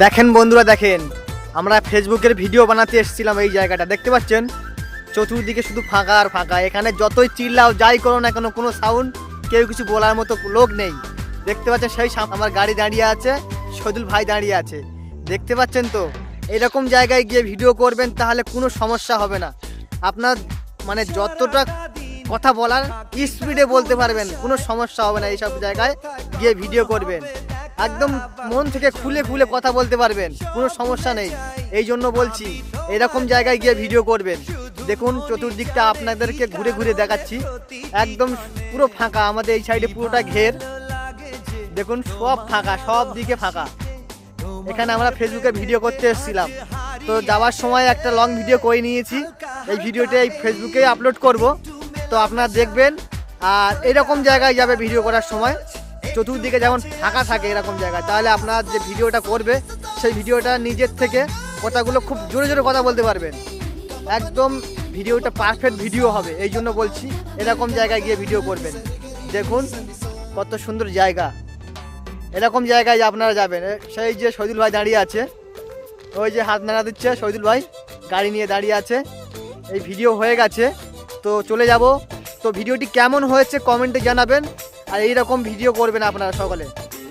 দেখেন বন্ধুরা, দেখেন আমরা ফেসবুকের ভিডিও বানাতে এসেছিলাম। এই জায়গাটা দেখতে পাচ্ছেন, চতুর্দিকে শুধু ফাঁকা আর ফাঁকা। এখানে যতই চিল্লাও যাই করো না কেন, কোনো সাউন্ড, কেউ কিছু বলার মতো লোক নেই। দেখতে পাচ্ছেন সেই আমার গাড়ি দাঁড়িয়ে আছে, শহীদুল ভাই দাঁড়িয়ে আছে, দেখতে পাচ্ছেন তো। এরকম জায়গায় গিয়ে ভিডিও করবেন, তাহলে কোনো সমস্যা হবে না। আপনার মানে যতটা কথা বলার স্পিডে বলতে পারবেন, কোনো সমস্যা হবে না। এইসব জায়গায় গিয়ে ভিডিও করবেন, একদম মন থেকে খুলে খুলে কথা বলতে পারবেন, কোনো সমস্যা নেই। এই জন্য বলছি এরকম জায়গায় গিয়ে ভিডিও করবেন। দেখুন চতুর্দিকটা আপনাদেরকে ঘুরে ঘুরে দেখাচ্ছি, একদম পুরো ফাঁকা। আমাদের এই সাইডে পুরোটা ঘের, দেখুন সব ফাঁকা, সব দিকে ফাঁকা। এখানে আমরা ফেসবুকে ভিডিও করতে এসেছিলাম, তো যাওয়ার সময় একটা লং ভিডিও করে নিয়েছি। এই ভিডিওটা এই ফেসবুকে আপলোড করব, তো আপনারা দেখবেন। আর এরকম জায়গায় যাবে ভিডিও করার সময়, চতুর্দিকে যেমন ফাঁকা থাকে এরকম জায়গায়, তাহলে আপনার যে ভিডিওটা করবে সেই ভিডিওটা নিজের থেকে কথাগুলো খুব জোরে জোরে কথা বলতে পারবেন। একদম ভিডিওটা পারফেক্ট ভিডিও হবে। এই জন্য বলছি এরকম জায়গায় গিয়ে ভিডিও করবেন। দেখুন কত সুন্দর জায়গা, এরকম জায়গায় আপনারা যাবেন। সেই যে শহীদুল ভাই দাঁড়িয়ে আছে, ওই যে হাত নাড়া দিচ্ছে শহীদুল ভাই, গাড়ি নিয়ে দাঁড়িয়ে আছে। এই ভিডিও হয়ে গেছে, তো চলে যাব। তো ভিডিওটি কেমন হয়েছে কমেন্টে জানাবেন, আর এইরকম ভিডিও করবেন আপনারা সকলে।